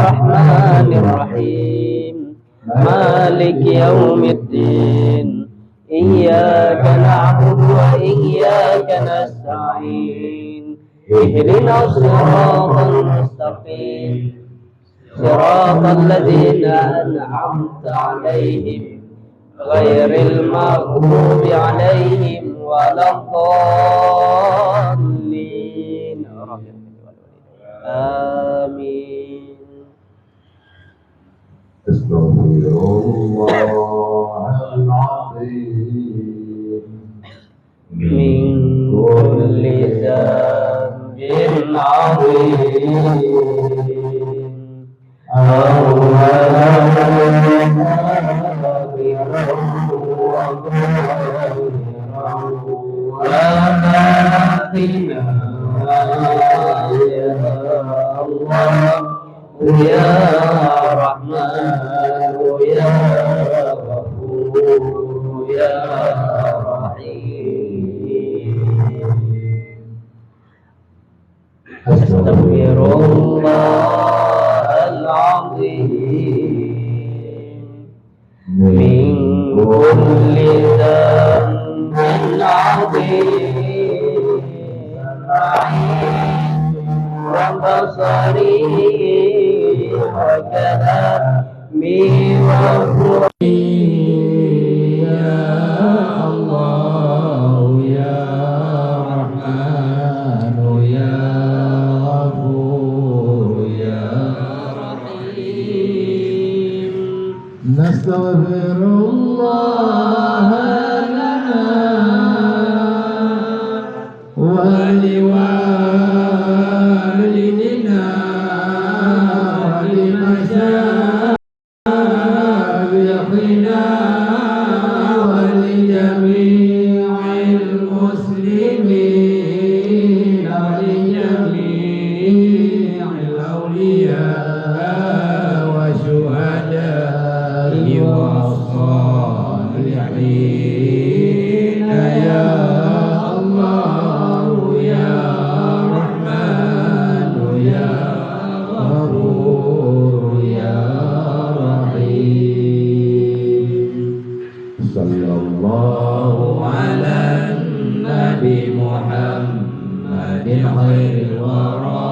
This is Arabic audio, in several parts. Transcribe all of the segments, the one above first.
الرحمن الرحيم مالك يوم الدين إياك نعبد وإياك نستعين اهدنا الصراط المستقيم صراط الذين أنعمت عليهم غير المغضوب عليهم ولا الضالين آمين. استغفر الله العظيم من كل ذنب عظيم يا رحمن يا غفور يا رحيم أستغفر الله العظيم من كل ذنب عظيم وبصري وكلامي وفؤادي يا الله يا رحمن يا غفور يا رحيم نستغفر الله لنا ولوالدنا ولمشايخنا ولجميع المسلمين ولجميع الأولياء والشهداء والصالحين يا الله يا رحمن يا غفور يا رحيم. صلى الله على النبي محمد خير الورى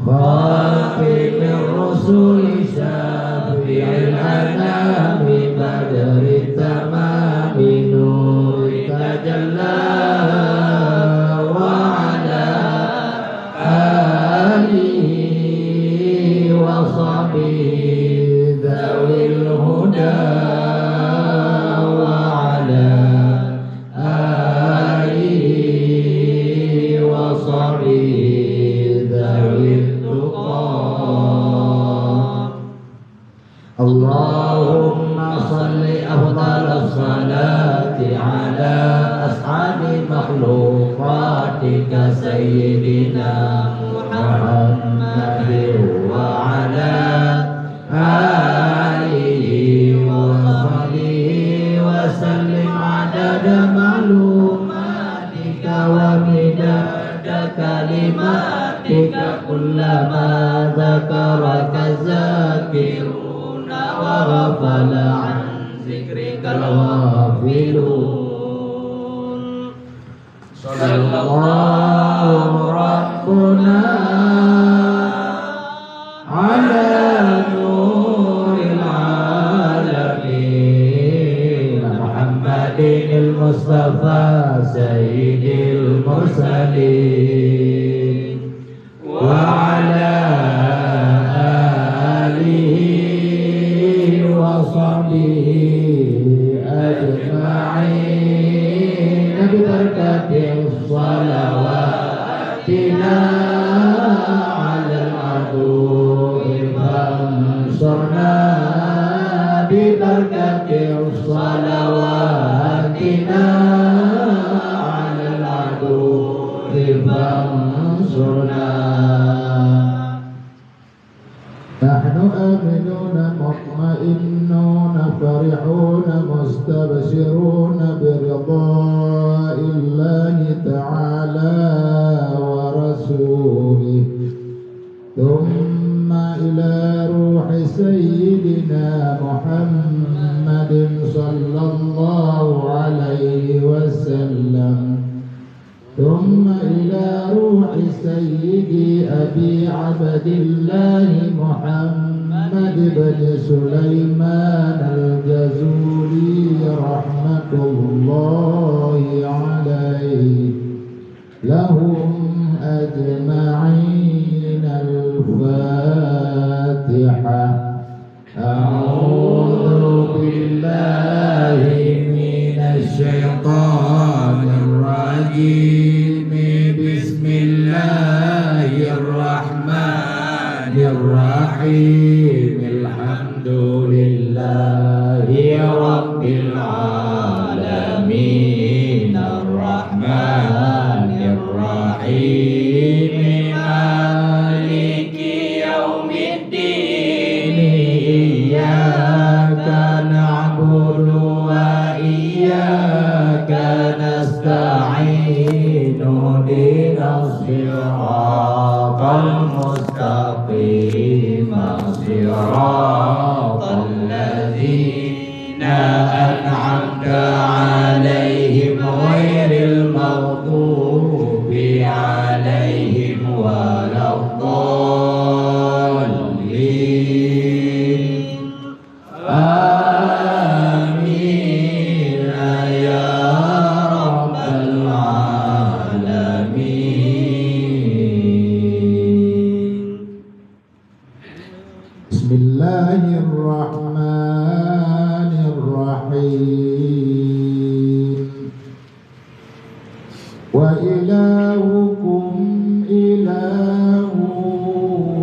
خاتم الرسل شافع الأنام بدر التمام نور تجلى وعلى آله وصحبه ذوي الهدى وعلى آله وصحبه ذوي التقى. اللهم صل أفضل الصلاة على أسعد مخلوقاتك سيدنا محمد وعلى آله وصحبه وسلم عدد معلوماتك ومداد كلماتك كلما ذكرك الذاكرون وغفل عن ذكرك الغافلون. صلى الله ربنا على نور العالمين محمد المصطفى سيد المرسلين وعلى آله وصحبه أجمعين ببركة صلواتنا على العدو فانصرنا ببركة صلواتنا على العدو فانصرنا. نحن آمنون مطمئنون فرحون مستبشرون برضاء الله تعالى ورسوله ثم إلى روح سيدنا محمد صلى الله عليه وسلم ثم إلى روح سيدي أبي عبد الله محمد بن سليمان الجزولي رحمة الله عليه لهم أجمعين الفاتحة. أعوذ بالله من الشيطان الرجيم. بسم الله الرحمن الرحيم. الحمد لله رب العالمين الرحمن الرحيم مالك يوم الدين إياك نعبد وإياك نستعين اهدنا الصراط المستقيم صراط الذين أنعمت عليهم غير المغضوب عليهم ولا الضالين. آمين يا رب العالمين. بسم الله الرحمن الرحيم. وإلهكم إله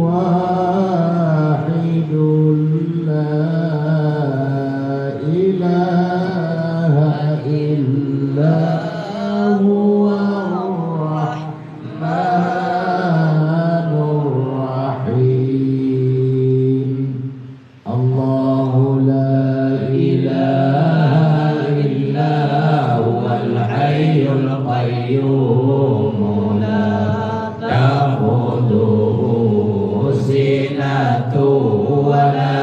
واحد لا إله إلا هو الرحمن الرحيم. الله لا إله إلا هو الحي القيوم لا تأخذه سنة ولا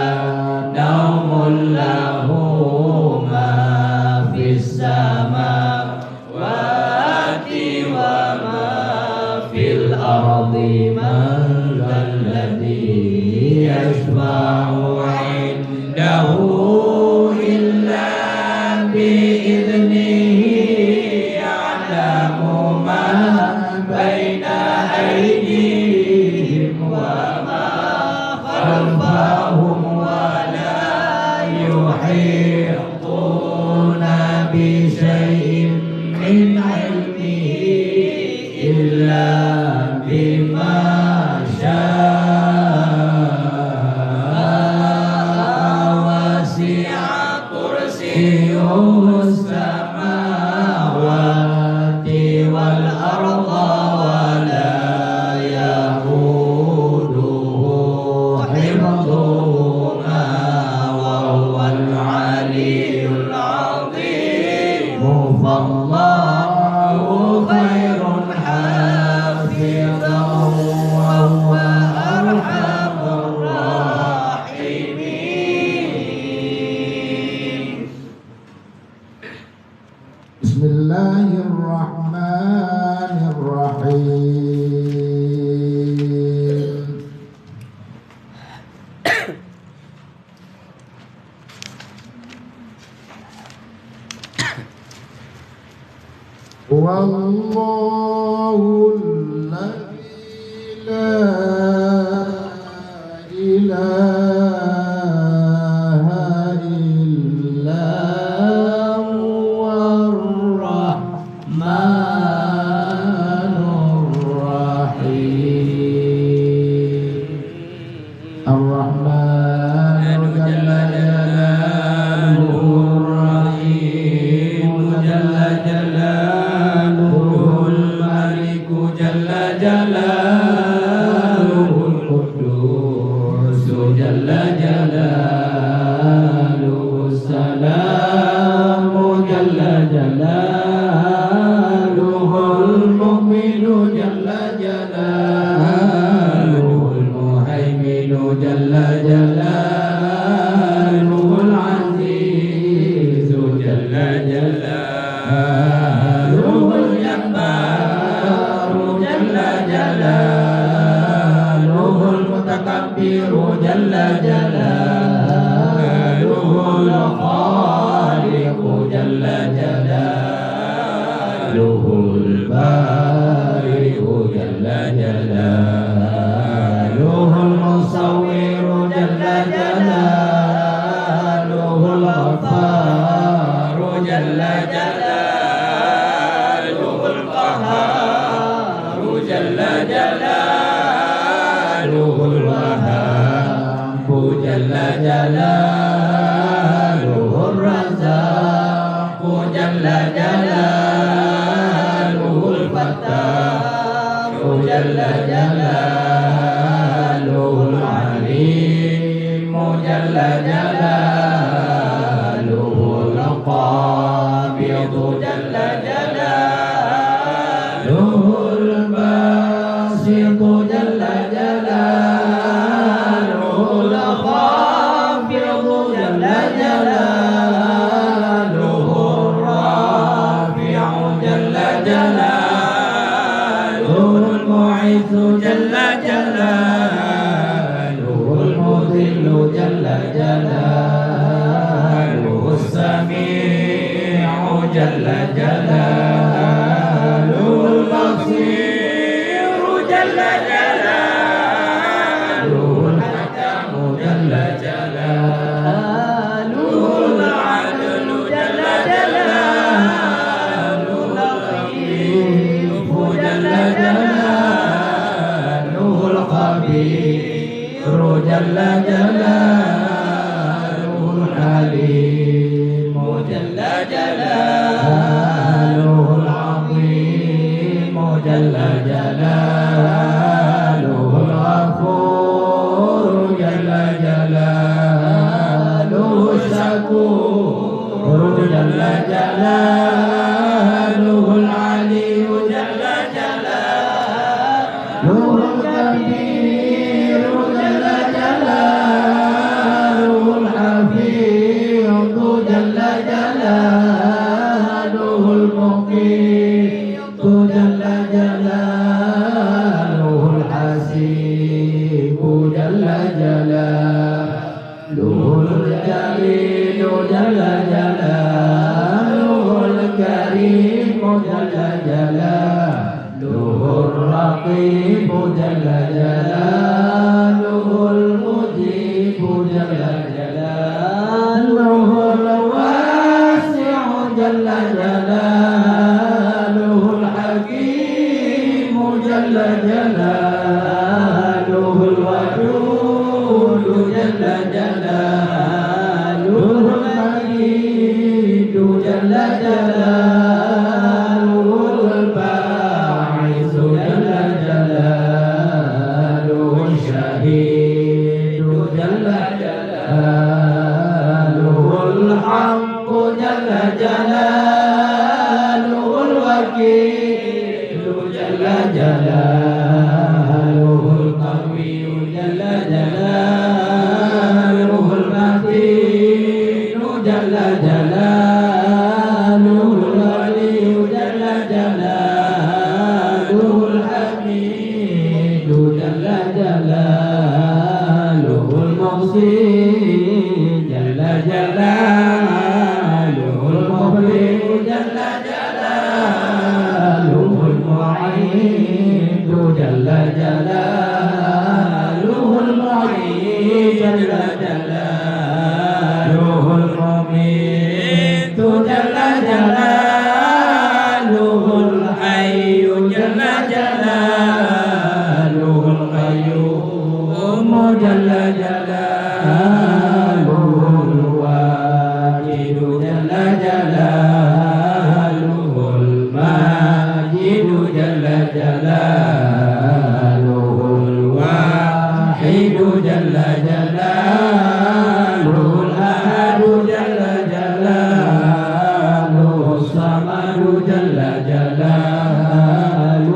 نوم له ما في السماوات وما في الأرض. من ذا الذي يشفع عنده إلا بإذنه. يعلم ما بين أيديهم وما خلفهم ولا يحيطون بشيء من علمه إلا بما شاء. وسع كرسيه السماوات والأرض ولا يئوده حفظهما وهو العلي العظيم. فالله خير حافظا وهو أرحم الراحمين. بسم الله الرحمن الرحيم. والله الذي لا إله إلا هو الرحمن الرحيم. الرحمن جل جلاله الرحيم جل جلاله جل جلاله القابض جل جلاله الباسط جل جلاله الخافض جل جلاله الرافع جل جلاله المعز جل جلاله المذل جل جلاله السميع جل جلاله البصير جل جلاله الحكم جل جلاله العدل جل جلاله اللطيف جل جلاله الخبير جل جلاله الحليم جل جلاله العظيم جل جلاله الغفور جل جلاله الشكور جل جلاله العلي جل جلاله الكبير جل جلاله الحفيظ جل جلاله المقيت جل جلاله الحسيب جل جلاله الجليل جل جلاله الكريم جل جلاله الرقيب جل جلاله المجيب جل جلاله الواسع جل جلاله الحكيم جل جلاله الودود جل جلاله المجيد جل جلاله الباعث جل جلاله الشهيد جل جلاله الحق جل جلاله الوكيل جل جلاله القوي جل جلاله المتين جل جلاله الولي جل جلاله الحميد جل جلاله المحصي جل جلاله المبلغ جل جلاله المعيد جل جلاله المعيد جل جلاله المميت جل جلاله الحي جل جلاله القيوم جل جلاله الواجد جل جلاله الماجد جل جلاله الواحد جل جلاله الأحد جل جلاله الصمد جل جلاله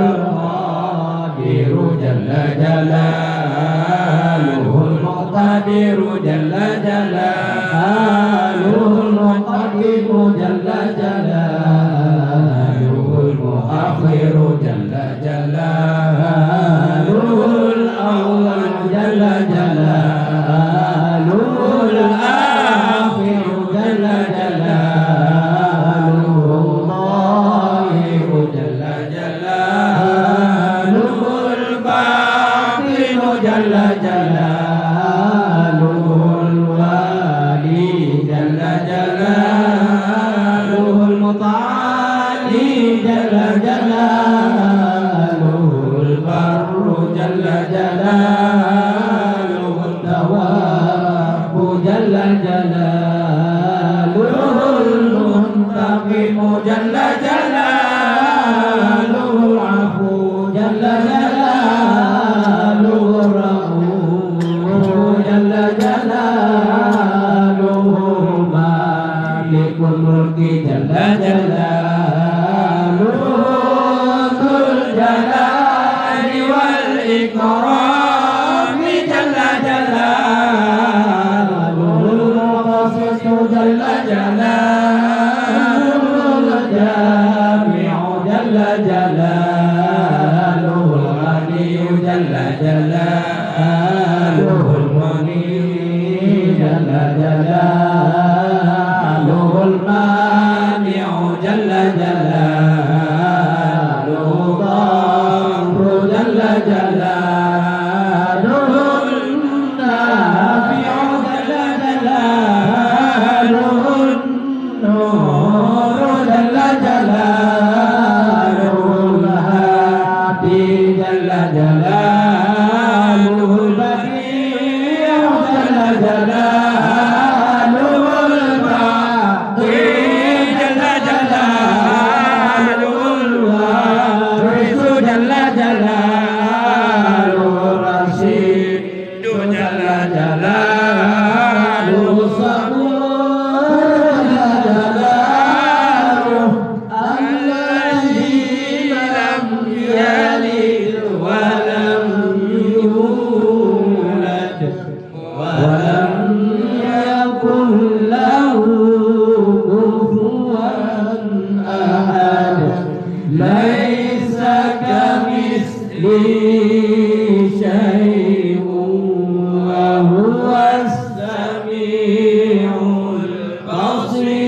القادر جل جلاله المقتدر جل جلاله المقدم جل جلاله المؤخر جل جلاله الأول جل جلاله الآخر جل جلاله الظاهر جل جلاله الباطن جل جلاله الوالي جل جلاله المتعالي جل جلاله البر جل جلاله التواب جل جلاله المنتقم جل جلاله العفو جل جلاله الرؤوف جل جلاله الأكرام جل جلاله المقصص جل جلاله الجامع جل جلاله الغني جل جلاله المغني جل جلاله المانع جل جلاله الضار جل جلاله النافع جل جلاله النور جل جلاله الهادي جل جلاله البديع جل جلاله الباقي جل جلاله الوارث جل جلاله الرشيد جل جلاله الصبور جل جلاله الذي لم يلد ولم يولد ولم يكن له كفوا أحد ليس كمثله شيء وهو السميع البصير.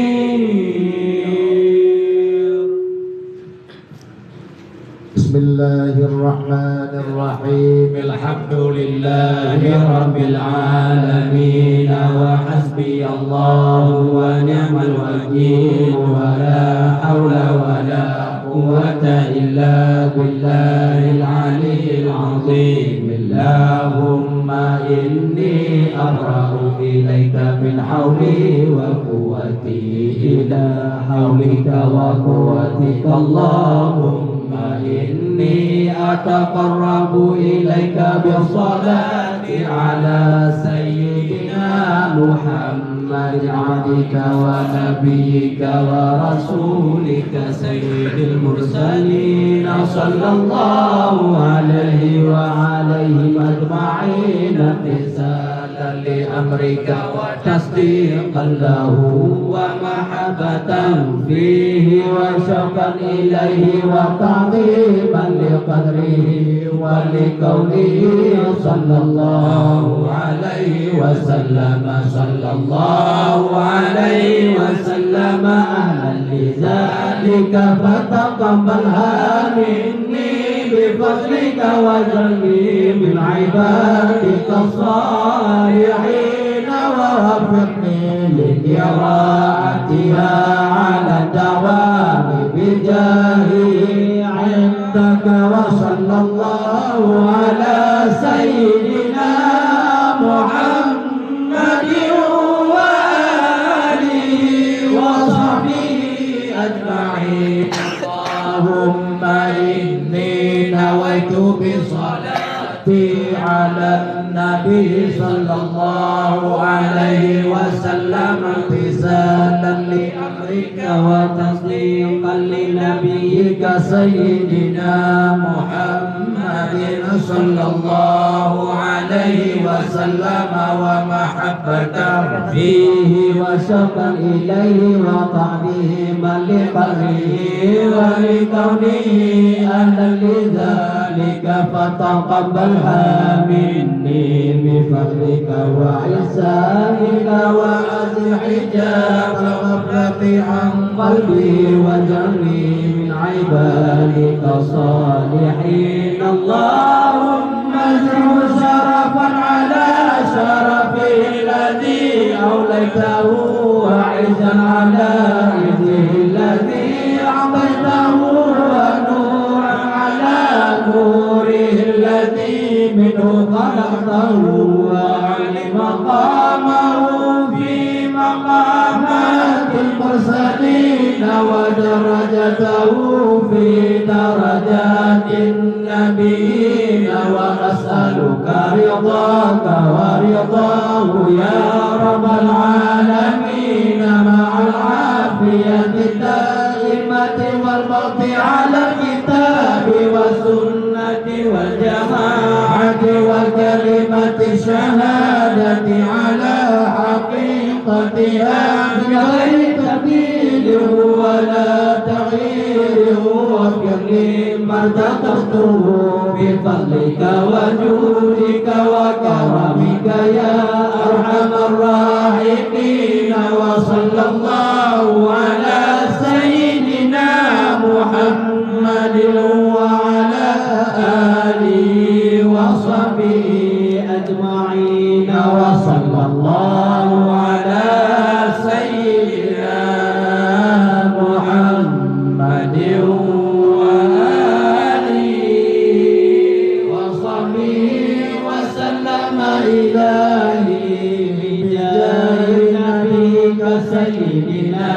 بسم الله الرحمن الرحيم. الحمد لله رب العالمين وحسبي الله ونعم الوكيل ولا حول ولا قوة إلا بالله العلي العظيم. اللهم إني أبرأ إليك من حولي وقوتي إلى حولك وقوتك. اللهم إني أتقرب إليك بالصلاة على سيدنا محمد عبدك ونبيك ورسولك سيد المرسلين صلى الله عليه وعليهم أجمعين امتثالا لأمرك وتصديقا له ومحبة فيه وشوقا إليه وتعظيما لقدره ولكونه صلى الله عليه وسلم صلى الله عليه وسلم أهلا لذلك فتقبلها مني بفضلك واجعلني من عبادك الصالحين ووفقني لقراءتها على الدوام بجاهه عندك. وصلى الله على سيدنا محمد وآله وصحبه أجمعين. اللهم إني نويت بصلاتي على النبي صلى الله عليه وسلم امتثالا لأمرك وتصديقا لنبيك سيدنا محمد صلى الله عليه وسلم ومحبة فيه وشوقا إليه وتعظيما لقدره ولكونه أهلا لذلك فتقبلها مني بفضلك وإحسانك وأزل حجاب غفلتي عن قلبي واجعلني من عبادك الصالحين. اللهم زد شرفا على شرفه الذي أوليته وعزا على عزه الذي أعطيته ونورا على نوره الذي منه خلقته وعلي مقامه في مقامات المرسلين ودرجته في درجات النبيين. ونسألك رضاك ورضاه يا رب العالمين مع العافية الدائمة والبقي على الكتاب والسنة والجماعة وكلمة الشهادة على حقيقتها بغير تبديل ولا تغيير وكل ما ارتقته بفضلك وجودك وكرمك يا أرحم الراحمين وصلى الله على سيدنا محمد وعلى آله وصحبه أجمعين وصلى الله على سيدنا محمد وآله وصحبه وسلم إلهي بجاه نبيك سيدنا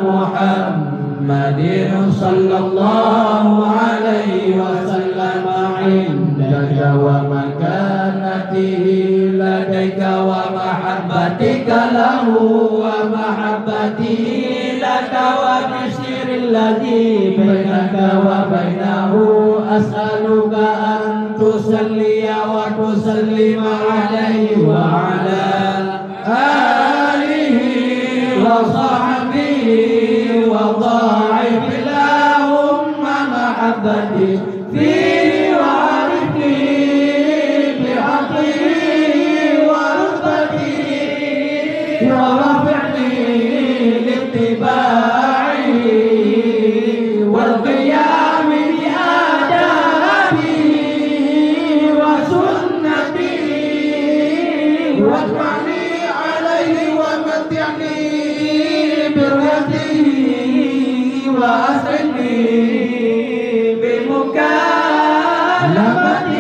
محمد صلى الله عليه وسلم عندك ومكانته لديك ومحبتك له ومحبته لك وبشر الذي بينك وبينه أسألك أن تصلي وتسلم عليه وعلى آله وصحبه وضاعف اللهم محبتي فيه وعرفه بحقه ورتبته ورفعني لاتباعه والقيام بآدابه وسنته واجمعني عليه ومتعني بريته وأسعدني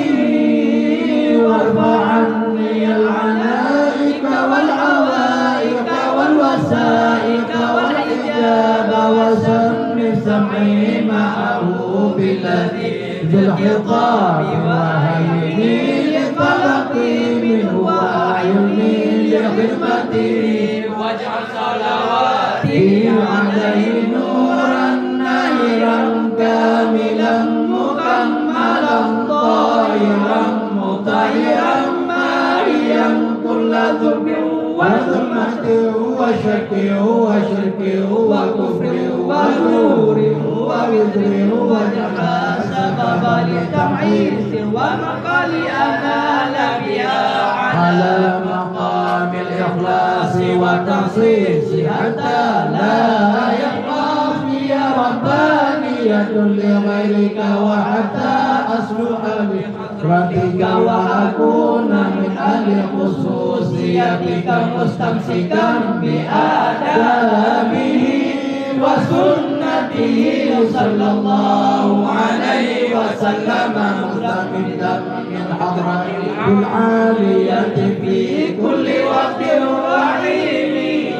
بمكالمته وارفع عني العنائق والعوائق والوسائق والحجاب وسم سمعي معه بالذي ذي الخطاب وهيني لطلقي منه وأعيني لخدمته واجعل صلواتي عليه نورا نيرا كاملا مكملا طاهرا مطهرا ماريا كل ذنب وظلمة وشك وشرك وكفر ونور ووزر وجهل سببا لتمحيص ومقال أنال بها على مقام الإخلاص والتخصيص حتى لا يبقى في ربانية لغيرك وحتى أصلح بحضرتك وأكون من أهل خصوصيتك مستمسكا بآدابه وسنته صلى الله عليه وسلم مستمدا من حضرته العالية في كل وقت وحين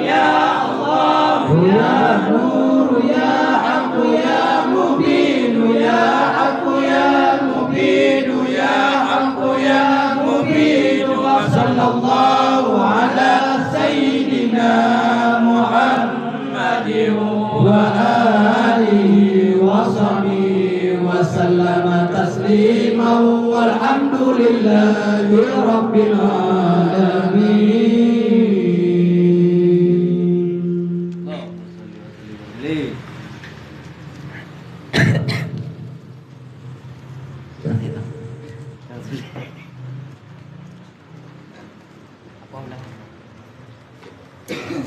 يا الله يا نور يا حق يا مبين يا حق يا مبين يا حق يا مبين وصلى الله على سيدنا محمد وآله وصحبه وسلم تسليما والحمد لله رب العالمين. Apa